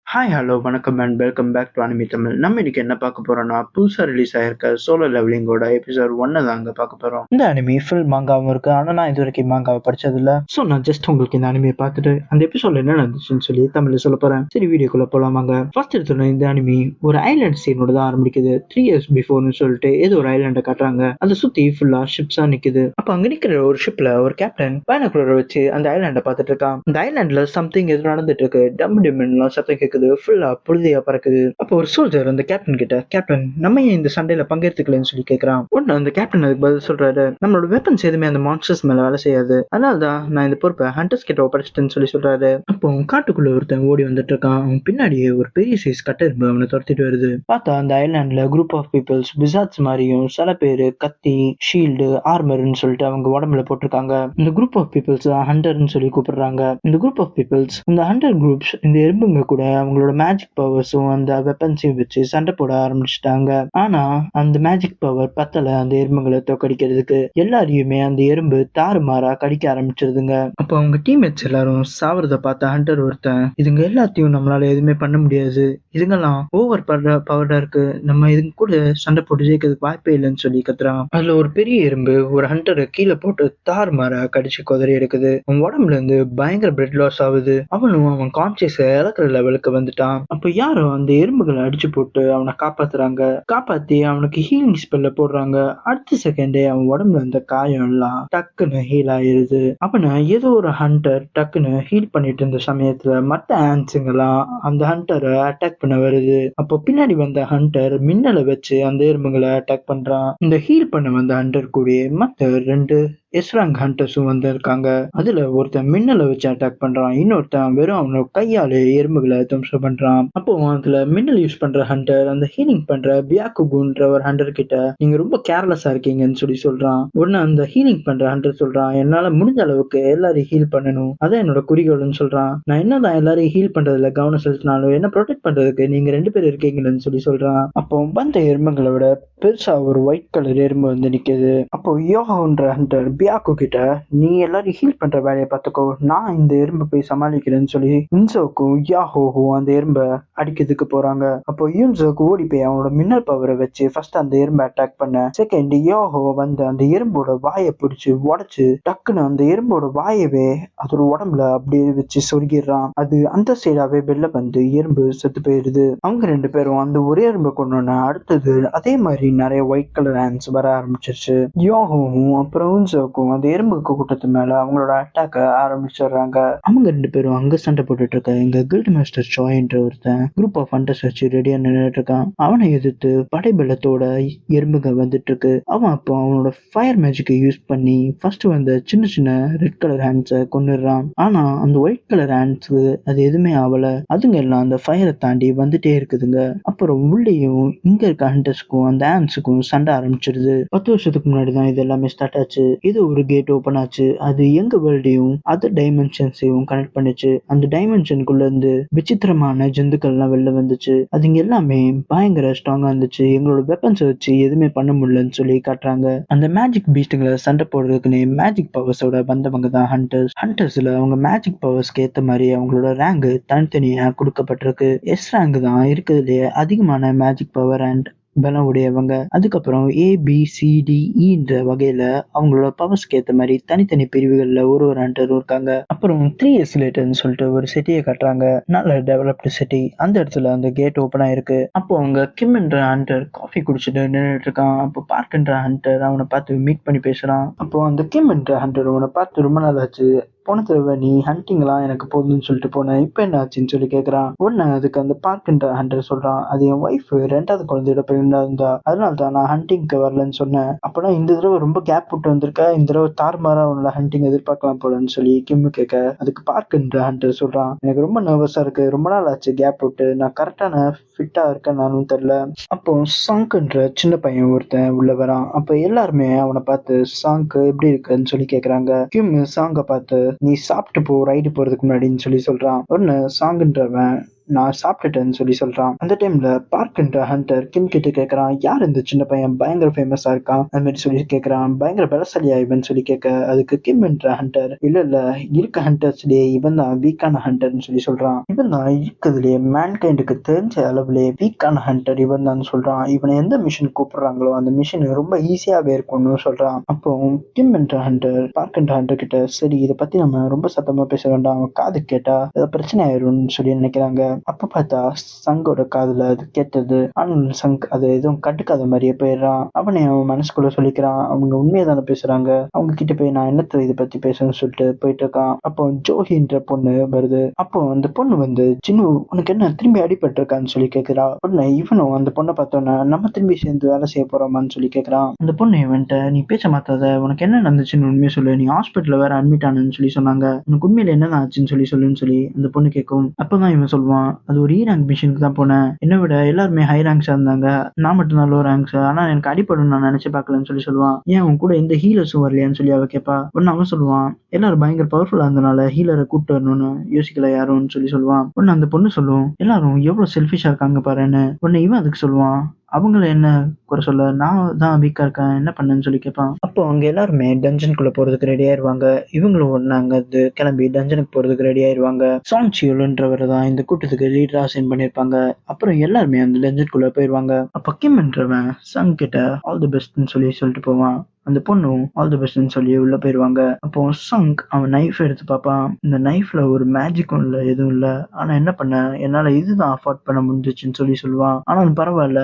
Hi, hello, வணக்கம் and welcome back to anime Tamil. நம்ம இன்னைக்கு என்ன பார்க்க போறோம்னா, புதுசா ரிலீஸ் ஆயிருக்க சோலோ லெவலிங்கோட எபிசோட் 1 தாங்க பார்க்க போறோம். இந்த அனிமி ஃபுல் மாங்காவும் இருக்கு. ஆனா நான் இது வரைக்கும் மாங்காவை படிச்சது இல்ல. சோ நான் ஜஸ்ட் உங்களுக்கு இந்த அனிமியை பார்த்துட்டு அந்த எபிசோட்ல என்ன நடந்துச்சுன்னு சொல்லி தமிழ்ல சொல்ல போறேன். சரி, வீடியோக்குள்ள போலாமாங்க. ஃபர்ஸ்ட் எடுத்தோட இந்த அனிமி ஒரு ஐலாண்ட் சீனோட தான் ஆரம்பிக்குது. 3 years பிஃபோர்னு சொல்லிட்டு ஏதோ ஒரு ஐலாண்டை காட்டுறாங்க. அதை சுத்தி ஃபுல்லா ஷிப்ஸா நிக்குது. அப்ப அங்க நிக்கிற ஒரு ஷிப்ல ஒரு கேப்டன் பைனாகுலரை வச்சு அந்த ஐலாண்டை பார்த்துட்டு இருக்கான். அந்த ஐலாண்ட்ல சம்திங் எது நடந்துட்டு இருக்கு. டம் டிம்லாம் சத்தம் கேக்குது. ஃபுல்லா புழுதியா பறக்குது. அப்போ ஒரு சோல்ஜர் அந்த கேப்டன் கிட்ட, கேப்டன் நம்ம ஏன் இந்த சண்டையில பங்கெடுத்துக்கலன்னு சொல்லி கேக்குறான். உடனே அந்த கேப்டன் அதுக்கு பதில் சொல்றாரு, நம்மளோட வெப்பன்ஸ் எதுவுமே அந்த மான்ஸ்டர்ஸ் மேல வேலை செய்யாது, அதனாலதான் நான் இந்த பொறுப்பை ஹண்டர்ஸ் கிட்ட ஒப்படைச்சிட்டேன்னு சொல்றாரு. அப்போ காட்டுக்குள்ள ஒருத்தன் ஓடி வந்துட்டு இருக்கான். அவன் பின்னாடியே ஒரு பெரிய சைஸ் கட்டெரும்பு அவனை துரத்திட்டு வருது. பார்த்தா அந்த ஐலாண்ட்ல குரூப் ஆஃப் பீப்புள்ஸ் விசார்ட்ஸ் மாதிரியும் சில பேரு கத்தி, ஷீல்டு, ஆர்மர்னு சொல்லிட்டு அவங்க உடம்புல போட்டிருக்காங்க. இந்த குரூப் ஆஃப் பீப்புள்ஸ் ஹண்டர்னு சொல்லி கூப்பிடுறாங்க. இந்த குரூப் ஆஃப் பீப்புள்ஸ் இந்த ஹண்டர் குரூப்ஸ் இந்த எறும்புங்க கூட அவங்களோட மேஜிக் பவர்ஸும் அந்த வெப்பன்ஸையும் வச்சு சண்டை போட ஆரம்பிச்சிட்டாங்க. ஆனா அந்த மேஜிக் பவர் பத்தல அந்த எறும்புகளை தோக்கடிக்கிறதுக்கு. எல்லாரையுமே அந்த எறும்பு தாறுமாறா கடிக்க ஆரம்பிச்சிருதுங்க. அப்போ அவங்க டீம்மேட்ஸ் எல்லாரும் சாவறத பார்த்த ஹண்டர் ஒருத்தன், இதுங்க எல்லாத்தையும் நம்மளால எதுவுமே பண்ண முடியாது, இதுங்கெல்லாம் ஓவர் பவர்டா இருக்கு, நம்ம இதுங்க கூட சண்டை போட்டு ஜெயிக்கிறதுக்கு வாய்ப்பே இல்லைன்னு சொல்லி கத்துறான். அதுல ஒரு பெரிய எறும்பு ஒரு ஹண்டரை கீழே போட்டு தாறுமாறா கடிச்சு குதறி எடுக்குது. அவன் உடம்புல இருந்து பயங்கர பிளட் லாஸ் ஆகுது. அவனும் அவன் கான்சியஸ இழக்கிற லெவலுக்கு வந்துட்டான். அப்ப யாரும் அந்த எறும்புகளை அடிச்சு போட்டு அவனை காப்பாத்துறாங்க. காப்பாத்தி அவனுக்கு ஹீலிங் ஸ்பெல்ல போடுறாங்க. அடுத்த செகண்டே அவன் உடம்புல இருந்த காயம் எல்லாம் டக்குன்னு ஹீல் ஆயிருது. அவனை ஏதோ ஒரு ஹண்டர் டக்குன்னு ஹீல் பண்ணிட்டு இருந்த சமயத்துல மத்த ஆன்ஸுங்கெல்லாம் அந்த ஹண்டரை அட்டாக் பண்ண வருது. அப்போ பின்னாடி வந்த ஹண்டர் மின்னலை வச்சு அந்த எறும்புகளை அட்டாக் பண்றான். இந்த ஹீல் பண்ண வந்த ஹண்டர் கூட மத்த 2 எஸ்ராங் ஹண்டர்ஸும் வந்திருக்காங்க. அதுல ஒருத்தன் மின்னலை வச்சு அட்டாக் பண்றான். இன்னொருத்தன் வெறும் அவனோட கையாலே எறும்புகளை துவம்சம் பண்றான். அப்போ அதுல மின்னல் யூஸ் பண்ற ஹண்டர் அந்த ஹீலிங் பண்ற பியாக்குபுன்ற ஒரு ஹண்டர் கிட்ட, நீங்க ரொம்ப கேர்லெஸ்ஸா இருக்கீங்கன்னு சொல்லி சொல்றான். உடனே அந்த ஹீலிங் பண்ற ஹண்டர் சொல்றான், என்னால முடிஞ்ச அளவுக்கு எல்லாரையும் ஹீல் பண்ணணும், அதான் என்னோட குறிக்கோள்னு சொல்றான். நான் என்னதான் எல்லாரையும் ஹீல் பண்றதுல கவனம் செலுத்தினாலும் என்ன ப்ரொடெக்ட் பண்றதுக்கு நீங்க 2 பேர் இருக்கீங்கன்னு சொல்றான். அப்போ வந்த எறும்புகளை விட பெருசா ஒரு ஒயிட் கலர் எறும்பு வந்து நிக்குது. அப்போ யோகான்ற ஹண்டர் பியாக்கு கிட்ட, நீ எல்லாரும் ஹீல் பண்ற வேலையை பார்த்துக்கோ, நான் இந்த எறும்பை போய் சமாளிக்கிறேன்னு சொல்லி இன்சோக்கும் யாஹோவும் அந்த எறும்பை அடிக்கிறதுக்கு போறாங்க. அப்போ யூன்சோக்கு ஓடி போய் அவனோட மின்னல் பவரை வச்சு ஃபர்ஸ்ட் அந்த எறும்பை அட்டாக் பண்ண, செகண்ட் யோஹோ வந்து அந்த எறும்போட வாயை பிடிச்சு உடைச்சு டக்குன்னு அந்த எறும்போட வாயவே அதோட உடம்புல அப்படியே வச்சு சொருகிடுறான். அது அந்த சைடாவே வெளில வந்து எறும்பு செத்து போயிடுது. அவங்க 2 பேரும் அந்த ஒரே எறும்பை கொண்டோன்னா அடுத்தது அதே மாதிரி நிறைய ஒயிட் கலர் ஹேண்ட்ஸ் வர ஆரம்பிச்சிருச்சு. யோஹோவும் அப்புறம் யூன்சோக்கும் அந்த எறும்பு கூட்டத்து மேல அவங்களோட அட்டாக்க ஆரம்பிச்சிடுறாங்க. அவங்க 2 பேரும் அங்க சண்டை போட்டுட்டு இருக்க எங்க கில்ட் மாஸ்டர் சாய்ன்ற ஒருத்தன் குரூப் ஆஃப் ஹண்டர்ஸ் வச்சு ரெடியா நின்றுட்டு இருக்கான். அவனை எதிர்த்து படைபலத்தோட எறும்புங்க வந்துட்டு இருக்கு. அவன் அப்போ அவனோட ஃபயர் மேஜிக்கை யூஸ் பண்ணி ஃபர்ஸ்ட் வந்த சின்ன சின்ன ரெட் கலர் ஹேண்ட்ஸை கொன்னுடுறான். ஆனா அந்த ஒயிட் கலர் ஹேண்ட்ஸுக்கு அது எதுவுமே ஆகல. அதுங்க எல்லாம் அந்த ஃபயரை தாண்டி வந்துட்டே இருக்குதுங்க. அப்புறம் உள்ளேயும் இங்க இருக்க ஹண்டர்ஸ்க்கும் அந்த ஹேண்ட்ஸுக்கும் சண்டை ஆரம்பிச்சிருது. 10 வருஷத்துக்கு முன்னாடி தான் இது எல்லாமே ஸ்டார்ட் ஆச்சு. இது ஒரு கேட் ஓபன் ஆச்சு. அது எங்க வேர்ல்டையும் அதர் டைமென்ஷன்ஸையும் கனெக்ட் பண்ணுச்சு. அந்த டைமென்ஷனுக்குள்ள இருந்து விசித்திரமான ஜந்துக்கள்லாம் வெளில வந்துச்சு. அதுங்க எல்லாமே பயங்கர ஸ்ட்ராங்கா இருந்துச்சு. எங்களோட வெப்பன்ஸ் வச்சு எதுவுமே பண்ண முடியலன்னு சொல்லி காட்டுறாங்க. அந்த மேஜிக் பீஸ்டுங்களை சண்டை போடுறதுக்குன்னு மேஜிக் பவர்ஸோட வந்தவங்க தான் ஹண்டர்ஸ். ஹண்டர்ஸ்ல அவங்க மேஜிக் பவர்ஸ்க்கு ஏத்த மாதிரி அவங்களோட ரேங்க் தனித்தனியா கொடுக்கப்பட்டிருக்கு. எஸ் ரேங்க் தான் இருக்கிறதுலேயே அதிகமான மேஜிக் பவர் அண்ட் பலம் உடையவங்க. அதுக்கப்புறம் ABCDEன்ற வகையில அவங்களோட பவர்ஸ்க்கு ஏத்த மாதிரி தனித்தனி பிரிவுகள்ல ஒரு ஹண்டரும் இருக்காங்க. அப்புறம் 3 years laterன்னு சொல்லிட்டு ஒரு சிட்டியை கட்டுறாங்க. நல்ல டெவலப்டு சிட்டி. அந்த இடத்துல அந்த கேட் ஓப்பன் ஆயிருக்கு. அப்போ அவங்க கிம் என்ற ஹண்டர் காஃபி குடிச்சிட்டு நின்றுட்டு இருக்கான். அப்போ பார்க் என்ற ஹண்டர் அவனை பார்த்து மீட் பண்ணி பேசுறான். அப்போ அந்த கிம் என்ற ஹண்டர் அவனை பார்த்து ரொம்ப நாள் ஆச்சு, போன தடவை நீ ஹண்டிங்லாம் எனக்கு போதும்னு சொல்லிட்டு போனேன், இப்போ என்ன ஆச்சுன்னு சொல்லி கேட்குறான். உடனே அதுக்கு அந்த பார்க்கின்ற ஹண்டர் சொல்றான், அது என் ஒய்ஃப் 2வது குழந்தையோட பிறந்தா இருந்தா, அதனால தான் நான் ஹண்டிங்க்கு வரலன்னு சொன்னேன். அப்போனா இந்த தடவை ரொம்ப கேப் விட்டு வந்திருக்க, இந்த தடவை தாறுமாறா உன்னோட ஹண்டிங் எதிர்பார்க்கலாம் போலன்னு சொல்லி கிம் கேட்க, அதுக்கு பார்க்கின்ற ஹண்டர் சொல்றான், எனக்கு ரொம்ப நர்வஸா இருக்கு, ரொம்ப நாள் ஆச்சு கேப் விட்டு, நான் கரெக்டான ஃபிட்டா இருக்கேன் நானும் தெரியல. அப்போ சாங்க்ன்ற சின்ன பையன் ஒருத்தன் உள்ள வரான். அப்ப எல்லாருமே அவனை பார்த்து சாங்க் எப்படி இருக்குன்னு சொல்லி கேக்குறாங்க. கிம் சாங்க பார்த்து, நீ சாப்பிட்டு போ ரைடு போறதுக்கு முன்னாடின்னு சொல்லி சொல்றான். உடனே சாங்குன்றவன் நான் சாப்பிட்டுட்டேன்னு சொல்றான். அந்த டைம்ல பார்க்ன்ற ஹண்டர் கிம் கிட்ட கேக்குறான், யார் இந்த சின்ன பையன் பயங்கர ஃபேமஸா இருக்கான் அந்த மாதிரி சொல்லி கேக்குறான். பயங்கர பலசாலியா இவன் சொல்லி கேட்க, அதுக்கு கிம் என்ற ஹண்டர் இல்ல இல்ல இருக்க ஹண்டர்ஸ்லயே இவன் தான் வீக்கான ஹண்டர்னு சொல்றான். இவன் தான் இருக்கிறதுலயே மேன்கைண்டுக்கு தெரிஞ்ச அளவுலயே வீக்கான ஹண்டர் இவன் தான் சொல்றான். இவனை எந்த மிஷன் கூப்பிடுறாங்களோ அந்த மிஷன் ரொம்ப ஈஸியாவே இருக்கும்னு சொல்றான். அப்போ கிம் என்ற ஹண்டர் பார்க் என்ற ஹண்டர் கிட்ட, சரி இதை பத்தி நம்ம ரொம்ப சத்தமா பேச வேண்டாம், அவன் காது கேட்டா ஏதாவது பிரச்சனை ஆயிரும்னு நினைக்கிறாங்க. அப்ப பார்த்தா சங்கோட காதுல அது கேட்டது. ஆனால் சங் அது எதுவும் கண்டுக்காத மாதிரியே போயிடுறான். அவனை அவன் மனசுக்குள்ள சொல்லிக்கிறான், அவங்க உண்மையை தானே பேசுறாங்க, அவங்க கிட்ட போய் நான் என்னத்த இதை பத்தி பேசணும்னு சொல்லிட்டு போயிட்டு இருக்கான். அப்போ ஜோஹின்ற பொண்ணு வருது. அப்போ அந்த பொண்ணு வந்து, சின்னு உனக்கு என்ன திரும்பி அடிபட்டு இருக்கான்னு கேக்குறா. உடனே இவனும் அந்த பொண்ணை பார்த்தோன்னா நம்ம திரும்பி சேர்ந்து வேலை செய்ய போறோமான்னு கேக்குறான். அந்த பொண்ணு இவன்ட்ட, நீ பேச்ச மாத்தாத, உனக்கு என்ன நடந்துச்சுன்னு உண்மையை சொல்லு, நீ ஹாஸ்பிட்டல்ல வேற அட்மிட் ஆனு சொன்னாங்க, உனக்கு உண்மையில என்ன ஆச்சுன்னு சொல்லுன்னு அந்த பொண்ணு கேட்கும். அப்பதான் இவன் சொல்லுவான், அது ஒரு ரேங்க் மிஷனுக்கு தான் போனேன், என்னை விட எல்லாருமே ஹை ரேங்க்ஸா இருந்தாங்க, நான் மட்டும் தான் லோ ரேங்க்ஸ், ஆனா எனக்கு அடிப்படும் நான் நினைச்சு பார்க்கலன்னு சொல்லுவான். ஏன் உன் கூட எந்த ஹீலர்ஸும் வரலையான்னு அவ கேட்பா. உடனே அவன் சொல்லுவான், எல்லாரும் பயங்கர பவர்ஃபுல்லா இருந்தனால ஹீலரை கூப்பிட்டு வரணும்னு யோசிக்கல யாரும்னு சொல்லுவான். உடனே அந்த பொண்ணு சொல்லும், எல்லாரும் எவ்வளவு செல்ஃபிஷா இருக்காங்க பாருன்னு. உடனே இவன் அதுக்கு சொல்லுவான், அவங்கள என்ன குறை சொல்ல, நான் தான் வீக்கா இருக்கேன், என்ன பண்ணேன்னு கேட்பான். அப்போ அவங்க எல்லாருமே டஞ்சனுக்குள்ள போறதுக்கு ரெடி ஆயிருவாங்க. இவங்களும் ஒண்ணு அங்க இருந்து கிளம்பி டஞ்சனுக்கு போறதுக்கு ரெடி ஆயிருவாங்க. சாங் சியோல்ன்றவர் தான் இந்த கூட்டத்துக்கு லீடரா அசைன் பண்ணிருப்பாங்க. அப்புறம் எல்லாருமே அந்த டஞ்சனுக்குள்ள போயிருவாங்க. அப்ப கிம்ன்றவன் சங் கிட்ட ஆல் தி பெஸ்ட்னு சொல்லிட்டு போவான். அந்த பொண்ணும் ஆல் தி பெஸ்ட்னு சொல்லி உள்ள போயிருவாங்க. அப்போ சங்க் அவன் நைஃப் எடுத்து பார்ப்பான். இந்த நைஃப்ல ஒரு மேஜிக்கும் இல்ல, எதுவும் இல்ல, ஆனா என்ன பண்ண, என்னால இதுதான் அஃபோர்ட் பண்ண முடிஞ்சிச்சுன்னு சொல்லுவான். ஆனாலும் பரவாயில்ல,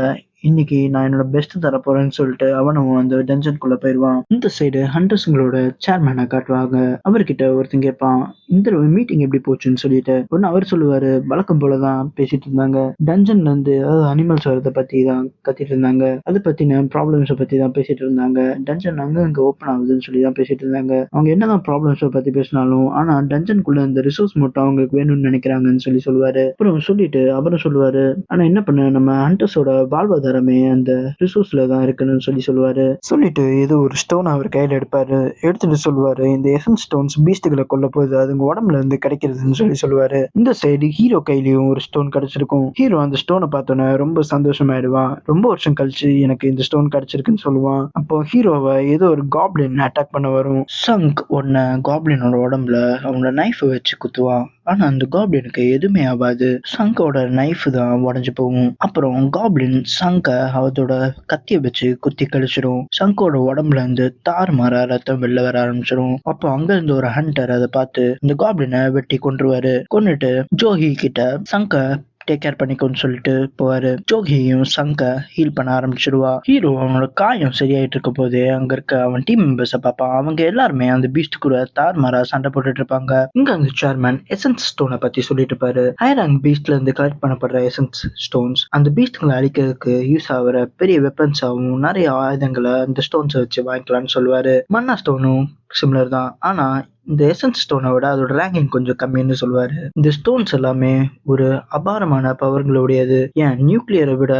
இன்னைக்கு நான் என்னோட பெஸ்ட் தர போறேன்னு சொல்லிட்டு அவனும் அந்த டஞ்சனுக்குள்ள போயிருவான். இந்த சைடு ஹண்டர்ஸுங்களோட சேர்மேனை காட்டுவாங்க. அவர்கிட்ட ஒருத்தன் கேட்பான், இந்த மீட்டிங் எப்படி போச்சுன்னு சொல்லிட்டு. உடனே அவர் சொல்லுவாரு, வழக்கம் போலதான் பேசிட்டு இருந்தாங்க, டஞ்சன்ல இருந்து அதாவது அனிமல்ஸ் வரதை பத்தி தான் கத்திட்டு இருந்தாங்க, அது பத்தின ப்ராப்ளம்ஸை பத்தி தான் பேசிட்டு இருந்தாங்க, டஞ்சன் அங்க ஓப்பன் ஆகுதுன்னு சொல்லி தான் பேசிட்டு இருந்தாங்க. அவங்க என்னதான் ப்ராப்ளம்ஸை பத்தி பேசினாலும் ஆனா டஞ்சனுக்குள்ள இந்த ரிசோர்ஸ் மட்டும் அவங்களுக்கு வேணும்னு நினைக்கிறாங்கன்னு சொல்லுவாரு. அப்புறம் சொல்லிட்டு அவரும் சொல்லுவாரு, ஆனா என்ன பண்ண, நம்ம ஹண்டர்ஸோட வாழ்வாதாரம் அந்த ரிசோர்ஸ்ல தான் இருக்குன்னு சொல்லுவாரு. சொல்லிட்டு ஏதோ ஒரு ஸ்டோன் அவர் கையில எடுப்பாரு. எடுத்துட்டு சொல்லுவாரு, இந்த எசன்ஸ் ஸ்டோன்ஸ் பீஸ்டுகளை கொல்ல போகுது, அதுங்க உடம்புல இருந்து கிடைக்கிறதுன்னு சொல்லுவாரு. இந்த சைடு ஹீரோ கையிலயும் ஒரு ஸ்டோன் கிடைச்சிருக்கும். ஹீரோ அந்த ஸ்டோனை பார்த்தோன்னே ரொம்ப சந்தோஷமாயிடுவான். ரொம்ப வருஷம் கழிச்சு எனக்கு இந்த ஸ்டோன் கிடைச்சிருக்குன்னு சொல்லுவான். அப்போ ஹீரோவை ஏதோ ஒரு காப்ளின் அட்டாக் பண்ண வரும். சங்க் உடனே காப்ளினோட உடம்புல அவனோட நைஃப் வச்சு குத்துவான். ஆனா அந்த காப்ளினுக்கு எதுவுமே ஆகாது. சங்கோட நைஃப் தான் உடஞ்சு போகும். அப்புறம் காப்ளின் சங்க அதோட கத்திய வச்சு குத்தி கழிச்சிடும். சங்கோட உடம்புல இருந்து தாறுமாறா ரத்தம் வெளில வர ஆரம்பிச்சிடும். அப்போ அங்க இருந்து ஒரு ஹண்டர் அதை பார்த்து இந்த காப்ளினை வெட்டி கொன்றுவாரு. கொன்னுட்டு ஜோஹி கிட்ட சங்க டேக் கேர் பண்ணிக்கோன்னு சொல்லிட்டு போவாரு. ஜோகியும் சங்க ஹீல் பண்ண ஆரம்பிச்சிடுவா. ஹீரோ அவனோட காயம் சரியாயிட்டு இருக்க போதே அங்க இருக்க அவன் டீம் மெம்பர்ஸை பார்ப்பான். அவங்க எல்லாருமே அந்த பீஸ்ட் கூட தார்மாரா சண்டை போட்டுட்டு இருப்பாங்க. இங்க அந்த சேர்மேன் எசன்ஸ் ஸ்டோனை பத்தி சொல்லிட்டு இருப்பாரு. ஹைராங் பீஸ்ட்ல இருந்து கலெக்ட் பண்ணப்படுற எசன்ஸ் ஸ்டோன்ஸ் அந்த பீஸ்ட்களை அழிக்கிறதுக்கு யூஸ் ஆகிற பெரிய வெப்பன்ஸாகவும் நிறைய ஆயுதங்களை அந்த ஸ்டோன்ஸை வச்சு வாங்கிக்கலாம்னு சொல்லுவாரு. மன்னா ஸ்டோனும் சிமிலர் தான், ஆனா இந்த எசன்ஸ் ஸ்டோனை விட அதோட ரேங்கிங் கொஞ்சம் கம்மின்னு சொல்லுவாரு. இந்த ஸ்டோன்ஸ் எல்லாமே ஒரு அபாரமான பவர்களுடையது. ஏன் நியூக்ளியரை விட,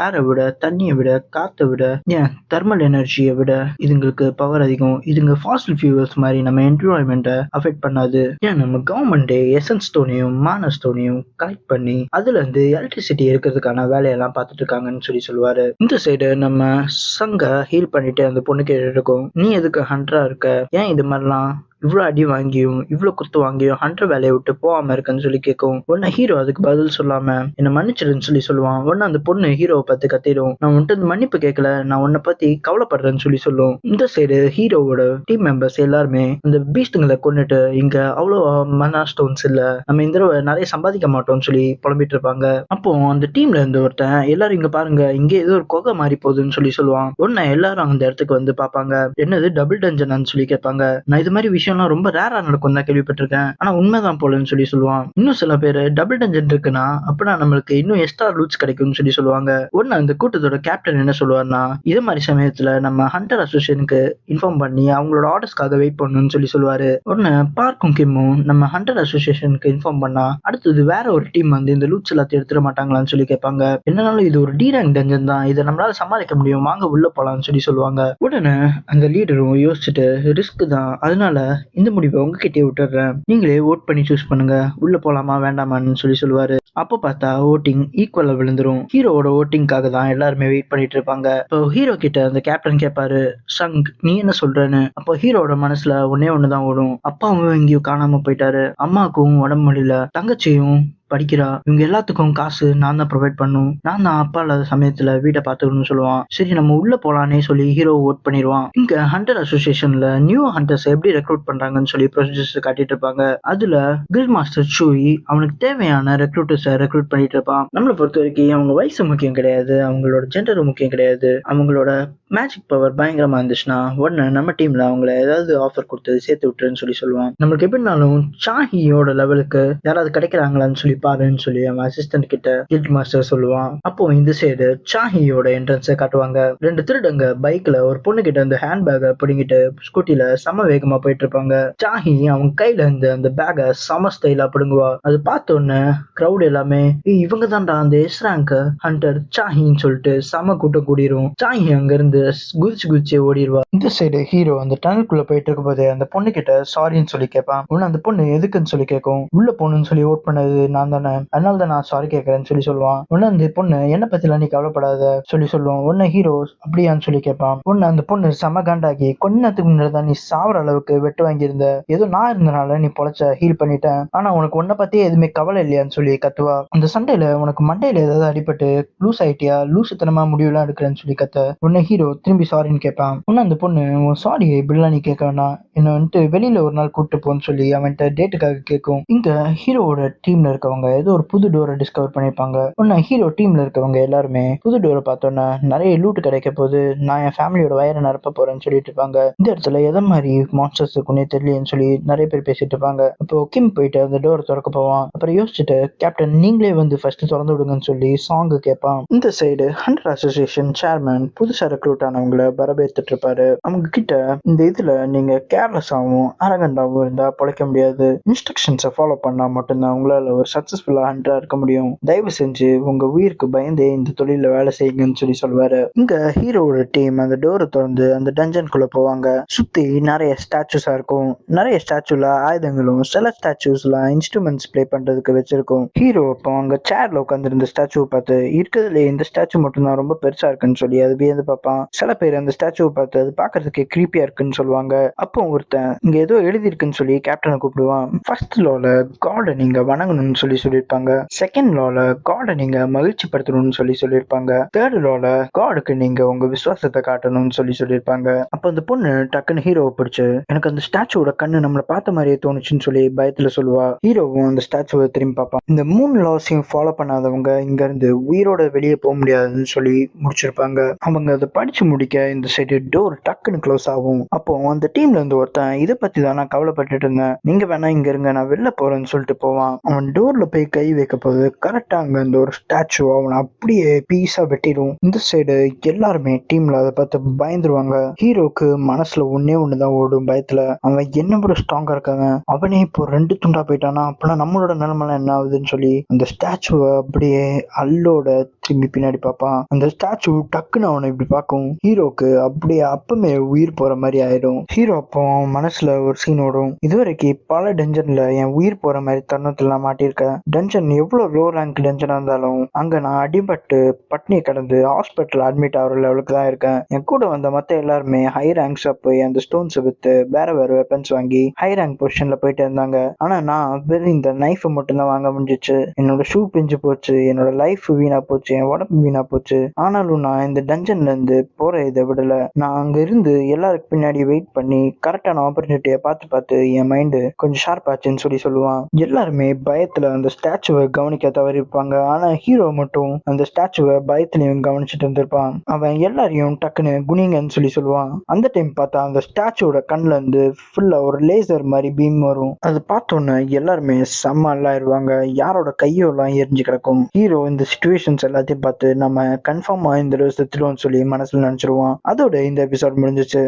ஏரை விட, தண்ணியை விட, காத்தை விட, ஏன் தெர்மல் எனர்ஜியை விட இதுங்களுக்கு பவர் அதிகம். இதுங்க ஃபாசில் ஃபியூவல்ஸ் மாதிரி நம்ம என்விரான்மெண்ட்டை அஃபெக்ட் பண்ணாது. ஏன் நம்ம கவர்மெண்டே எசன்ஸ் ஸ்டோனையும் மான ஸ்டோனையும் கலெக்ட் பண்ணி அதுல இருந்து எலக்ட்ரிசிட்டி இருக்கிறதுக்கான வேலையெல்லாம் பார்த்துட்டு இருக்காங்கன்னு சொல்லுவாரு. இந்த சைடு நம்ம சங்க ஹீல் பண்ணிட்டு அந்த பொண்ணு கேட்டு இருக்கோம், நீ எதுக்கு ஹண்டரா இருக்க, ஏன் இது மாதிரிலாம் இவ்வளவு அடி வாங்கியும் இவ்வளவு குத்து வாங்கியும் ஹண்டர் வேலையை விட்டு போகாம இருக்குன்னு கேட்கும். உடனே ஹீரோ அதுக்கு பதில் சொல்லாம என்ன மன்னிச்சிடுன்னு சொல்லுவான். உடனே அந்த பொண்ணு ஹீரோவை பார்த்து கத்திடும், நான் உன்ட்டு மன்னிப்பு கேட்கல, நான் உன்னை பத்தி கவலைப்படுறேன்னு சொல்லும். இந்த சைடு ஹீரோவோட டீம் மெம்பர்ஸ் எல்லாருமே இந்த பீஸ்டுங்களை கொண்டுட்டு இங்க அவ்வளோ மனா ஸ்டோன்ஸ் இல்ல, நம்ம இந்த தடவை நிறைய சம்பாதிக்க மாட்டோம்னு புலம்பிட்டு இருப்பாங்க. அப்போ அந்த டீம்ல இருந்து ஒருத்தன், எல்லாரும் இங்க பாருங்க, இங்க ஏதோ ஒரு குகை மாறி போகுதுன்னு சொல்லுவான். உடனே எல்லாரும் அந்த இடத்துக்கு வந்து பாப்பாங்க. என்னது டபுள் டஞ்சனான்னு கேட்பாங்க. நான் இது மாதிரி விஷயம் ரொம்ப ரேரா நடக்கும் தான் கேள்விப்பட்டிருக்கேன், ஆனா உண்மைதான் போலன்னு சொல்லுவான். இன்னும் சில பேர் டபுள் டஞ்சன் இருக்குன்னா அப்படின்னா நம்மளுக்கு இன்னும் எக்ஸ்ட்ரா ரூட்ஸ் கிடைக்கும்னு சொல்லுவாங்க. உடனே அந்த கூட்டத்தோட கேப்டன் என்ன சொல்லுவார்னா, இதே மாதிரி சமயத்துல நம்ம ஹண்டர் அசோசியேஷனுக்கு இன்ஃபார்ம் பண்ணி அவங்களோட ஆர்டர்ஸ்க்காக வெயிட் பண்ணணும்னு சொல்லுவாரு. உடனே பார்க்கும் கிம்மும் நம்ம ஹண்டர் அசோசியேஷனுக்கு இன்ஃபார்ம் பண்ணா அடுத்தது வேற ஒரு டீம் வந்து இந்த லூட்ஸ் எல்லாத்தையும் எடுத்துட மாட்டாங்களான்னு கேட்பாங்க. என்னன்னாலும் இது ஒரு டி ரேங்க் டஞ்சன் தான், இதை நம்மளால சமாளிக்க முடியும், வாங்க உள்ள போலாம்னு சொல்லுவாங்க. உடனே அந்த லீடரும் யோசிச்சுட்டு ரிஸ்க் தான், அதனால இந்த முடிவை உங்ககிட்டயே விட்டுறேன், நீங்களே ஓட் பண்ணி சூஸ் பண்ணுங்க, உள்ள போலாமா வேண்டாமான்னு சொல்லுவாரு. அப்போ பார்த்தா ஓட்டிங் ஈக்குவலா விழுந்துரும். ஹீரோவோட ஓட்டிங்காக தான் எல்லாருமே வெயிட் பண்ணிட்டு இருப்பாங்க. இப்போ ஹீரோ கிட்ட அந்த கேப்டன் கேட்பாரு, சங் நீ என்ன சொல்றேன்னு. அப்போ ஹீரோட மனசுல ஒண்ணுதான் ஓடும், அப்பாவும் எங்கேயும் காணாம போயிட்டாரு, அம்மாவுக்கும் உடம்பு முடியல, தங்கச்சியும் படிக்கிறா, இவங்க எல்லாத்துக்கும் காசு நான் தான் ப்ரொவைட் பண்ணும், நான் தான் அப்பா இல்லாத சமயத்துல வீட்டை பாத்துக்கணும்னு சொல்லுவான். சரி நம்ம உள்ள போலானே சொல்லி ஹீரோ ஓட் பண்ணிடுவான். இங்க ஹண்டர் அசோசியேஷன்ல நியூ ஹண்டர்ஸ் எப்படி ரெக்ரூட் பண்றாங்கன்னு சொல்லி ப்ரொசீஜர்ஸ் காட்டிட்டு இருப்பாங்க. அதுல கில் மாஸ்டர் சூயி அவனுக்கு தேவையான ரெக்ரூட்டர்ஸை ரெக்ரூட் பண்ணிட்டு இருப்பான். நம்மளை பொறுத்த வரைக்கும் அவங்க வயசு முக்கியம் கிடையாது, அவங்களோட ஜெண்டர் முக்கியம் கிடையாது, அவங்களோட மேஜிக் பவர் பயங்கரமா இருந்துச்சுன்னா உடனே நம்ம டீம்ல அவங்கள ஏதாவது ஆஃபர் கொடுத்து சேர்த்து விட்டுருன்னு சொல்லுவான். நம்மளுக்கு எப்படினாலும் சாஹியோட லெவலுக்கு யாராவது கிடைக்கிறாங்களான்னு சொல்லி பாருன்னு சொல்லி அவன் அசிஸ்டன்ட் கிட்ட கில்ட் மாஸ்டர் சொல்லுவான். அப்போ இந்த சைடு சாஹியோட என்ட்ரன்ஸை காட்டுவாங்க. 2 திருடங்க பைக்ல ஒரு பொண்ணு கிட்ட அந்த ஹேண்ட் பேக்கை பிடிங்கிட்டு ஸ்கூட்டில சம வேகமா போயிட்டு இருப்பாங்க. சாஹி அவங்க கையில இருந்து அந்த பேக்கை சம ஸ்டைலா பிடுங்குவா. அது பார்த்த உடனே கிரௌட் எல்லாமே இவங்க தான்டா அந்த எஸ் ரேங்க் ஹண்டர் சாஹின்னு சொல்லிட்டு சம கூட்டம் கூடிரும். சாஹி அங்க இருந்து குதிச்சு ஓடிடுவா. இந்த சைடு ஹீரோ அந்த டனலுக்குள்ள போயிட்டு இருக்கும் போது அந்த பொண்ணு கிட்ட சாரின்னு சொல்லி கேட்பான். உடனே அந்த பொண்ணு எதுக்குன்னு சொல்லி கேட்கும். உள்ள போகணும்னு சொல்லி ஓட் பண்ணது நான் தானே, அதனால தான் நான் சாரி கேட்கறேன்னு சொல்லுவான். உடனே அந்த பொண்ணு என்ன பத்திலாம் நீ கவலைப்படாத சொல்லுவோம். உடனே ஹீரோ அப்படியான்னு சொல்லி கேட்பான். உடனே அந்த பொண்ணு செம காண்டாகி கொஞ்ச நேரத்துக்கு முன்னாடி தான் நீ சாவர அளவுக்கு வெட்டு வாங்கியிருந்த, ஏதோ நான் இருந்தனால நீ பொழைச்ச, ஹீல் பண்ணிட்டேன், ஆனா உனக்கு உன்னை பத்தியே எதுவுமே கவலை இல்லையான்னு சொல்லி கத்துவா. அந்த சண்டையில உனக்கு மண்டையில ஏதாவது அடிபட்டு லூஸ் ஆயிட்டியா, லூசுத்தனமா முடிவுலாம் எடுக்கிறேன்னு சொல்லி கத்த. உடனே ஹீரோ திரும்பி சாரின்னு கேட்பான். உடனே அந்த பொண்ணு சாரி இப்படிலாம் நீ கேட்க வேண்டாம், என்ன வந்துட்டு வெளியில ஒரு நாள் கூப்பிட்டு போன்னு சொல்லி அவன்கிட்ட டேட்டுக்காக கேட்கும். இங்க ஹீரோவோட டீம்ல இருக்கவங்க ஏதோ ஒரு புது டோரை டிஸ்கவர் பண்ணிருப்பாங்க. உடனே ஹீரோ டீம்ல இருக்கவங்க எல்லாருமே புது டோரை பார்த்தோன்னா நிறைய லூட் கிடைக்க போது, நான் என் ஃபேமிலியோட வயிறை நிரப்ப போறேன்னு சொல்லிட்டு இருப்பாங்க. இந்த இடத்துல எதை மாதிரி மான்ஸ்டர்ஸ் இருக்குன்னே தெரியலன்னு சொல்லி நிறைய பேர் பேசிட்டு இருப்பாங்க. அப்போ கிம் போயிட்டு அந்த டோரை திறக்க போவான். அப்புறம் யோசிச்சுட்டு கேப்டன் நீங்களே வந்து ஃபர்ஸ்ட் திறந்து விடுங்கன்னு சொல்லி சாங் கேட்பான். இந்த சைடு ஹண்டர் அசோசியேஷன் சேர்மன் புதுசா ரெக்ரூட் ஆனவங்களை வரவேற்றுட்டு இருப்பாரு. அவங்க கிட்ட இந்த இதுல நீங்க கேர்லெஸ்ஸாவும் அரகண்டாவும் இருந்தா பொழைக்க முடியாது, இன்ஸ்ட்ரக்ஷன்ஸை ஃபாலோ பண்ணா மட்டும்தான் உங்களால ஒரு சக்சஸ்ஃபுல்லா ஹண்டரா இருக்க முடியும், தயவு செஞ்சு உங்க உயிருக்கு பயந்தே இந்த தொழில வேலை செய்யுங்கன்னு சொல்லுவாரு. இங்க ஹீரோவோட டீம் அந்த டோரை திறந்து அந்த டஞ்சனுக்குள்ள போவாங்க. சுத்தி நிறைய ஸ்டாச்சுஸா இருக்கும். நிறைய ஸ்டாச்சுல ஆயுதங்களும், சில ஸ்டாச்சுஸ்ல இன்ஸ்ட்ருமெண்ட்ஸ் பிளே பண்றதுக்கு வச்சிருக்கும். ஹீரோ இப்போ அங்க சேர்ல உட்காந்துருந்த ஸ்டாச்சுவை பார்த்து இருக்கிறதுல இந்த ஸ்டாச்சு மட்டும்தான் ரொம்ப பெருசா இருக்குன்னு சொல்லி அது வியந்து பார்ப்பான். சில பேர் அந்த ஸ்டாச்சுவை பார்த்து அது பாக்குறதுக்கு கிரீப்பியா இருக்குன்னு சொல்லுவாங்க. அப்போ ஒருத்தன் இங்க ஏதோ எழுதி இருக்குன்னு சொல்லி கேப்டனை கூப்பிடுவான். ஃபர்ஸ்ட் லோல காடை நீங்க வணங்கணும்னு சொல்லியிருப்பாங்க. செகண்ட் லோல காடை நீங்க மகிழ்ச்சி படுத்தணும்னு சொல்லியிருப்பாங்க. தேர்ட் லோல காடுக்கு நீங்க உங்க விசுவாசத்தை காட்டணும்னு சொல்லியிருப்பாங்க. அப்ப அந்த பொண்ணு டக்குன்னு ஹீரோவை பிடிச்சு எனக்கு அந்த ஸ்டாச்சுவோட கண்ணு நம்மளை பார்த்த மாதிரியே தோணுச்சுன்னு சொல்லி பயத்துல சொல்லுவா. ஹீரோவும் அந்த ஸ்டாச்சுவை திரும்பி பார்ப்பான். இந்த 3 லாஸையும் ஃபாலோ பண்ணாதவங்க இங்க இருந்து உயிரோட வெளியே போக முடியாதுன்னு சொல்லி முடிச்சிருப்பாங்க. அவங்க அதை படிச்சு முடிக்க இந்த சைடு டோர் டக்குன்னு க்ளோஸ் ஆகும். அப்போ அந்த டீம்ல இருந்து ஒருத்தன் இதை பத்தி தான் நான் கவலைப்பட்டுட்டு இருந்தேன், நீங்க வேணா இங்க இருங்க நான் வெளில போறேன்னு சொல்லிட்டு போவான். அவன் டோர்ல போய் கை வைக்க போது கரெக்டா அங்க இந்த ஒரு ஸ்டாச்சு அவனை அப்படியே பீஸா வெட்டிடும். இந்த சைடு எல்லாருமே டீம்ல அதை பார்த்து பயந்துருவாங்க. ஹீரோக்கு மனசுல ஒண்ணுதான் ஓடும் பயத்துல, அவன் என்ன விட ஸ்ட்ராங்கா இருக்காங்க, அவனே இப்போ 2 துண்டா போயிட்டானா அப்படின்னா நம்மளோட நிலைமை என்ன ஆகுதுன்னு சொல்லி அந்த ஸ்டாச்சுவை அப்படியே அல்லோட திரும்பி பின்னாடி பார்ப்பான். அந்த ஸ்டாச்சு டக்குன்னு அவனை இப்படி பார்க்கும். ஹீரோக்கு அப்படியே அப்பமே உயிர் போற மாதிரி ஆயிடும். ஹீரோ அப்போ மனசுல ஒரு சீன் ஓடும், இதுவரைக்கும் பல டஞ்சன்ல என் உயிர் போற மாதிரி தருணத்துல நான் மாட்டிருக்கேன். டஞ்சன் எவ்வளவு லோ ரேங்க் டஞ்சனா இருந்தாலும் அங்க நான் அடிபட்டு பட்னியை கடந்து ஹாஸ்பிட்டல் அட்மிட் ஆகிற லெவலுக்கு தான் இருக்கேன். என் கூட வந்த மத்த எல்லாருமே ஹை ரேங்க்ஸா போய் அந்த ஸ்டோன்ஸ் வித்து வேற வெப்பன்ஸ் வாங்கி ஹை ரேங்க் பொசிஷன்ல போயிட்டு இருந்தாங்க. ஆனா நான் வெறும் இந்த நைஃப் மட்டும் தான் வாங்க முடிஞ்சிச்சு. என்னோட ஷூ பிஞ்சு போச்சு, என்னோட லைஃப் வீணா போச்சு, என் உடம்பு வீணா போச்சு. ஆனாலும் நான் இந்த டஞ்சன்ல இருந்து போற இதை விடல. நான் அங்க இருந்து எல்லாருக்கு பின்னாடி வெயிட் பண்ணி கரெக்டான ஆப்பர்ச்சுனிட்டியை பார்த்து என் மைண்டு கொஞ்சம் ஷார்ப் ஆச்சுன்னு சொல்லுவான். எல்லாருமே பயத்துல அந்த ஸ்டாச்சுவை கவனிக்க தவறிருப்பாங்க. ஆனா ஹீரோ மட்டும் அந்த ஸ்டாச்சுவை பயத்திலையும் கவனிச்சுட்டு இருந்திருப்பான். அவன் எல்லாரையும் டக்குன்னு குனிங்கன்னு சொல்லுவான். அந்த டைம் பார்த்தா அந்த ஸ்டாச்சுவோட கண்ணுல இருந்து ஃபுல்லா ஒரு லேசர் மாதிரி பீம் வரும். அது பார்த்தோன்னு எல்லாருமே செம்ம ஆயிருவாங்க. யாரோட கையோ எல்லாம் எரிஞ்சு கிடக்கும். ஹீரோ இந்த சிச்சுவேஷன்ஸ் எல்லாத்தையும் பார்த்து நம்ம கன்ஃபார்மா இந்த செத்துடுவோம்னு சொல்லி மனசுல நினைச்சிருவான். அதோட இந்த எபிசோட் முடிஞ்சிச்சு.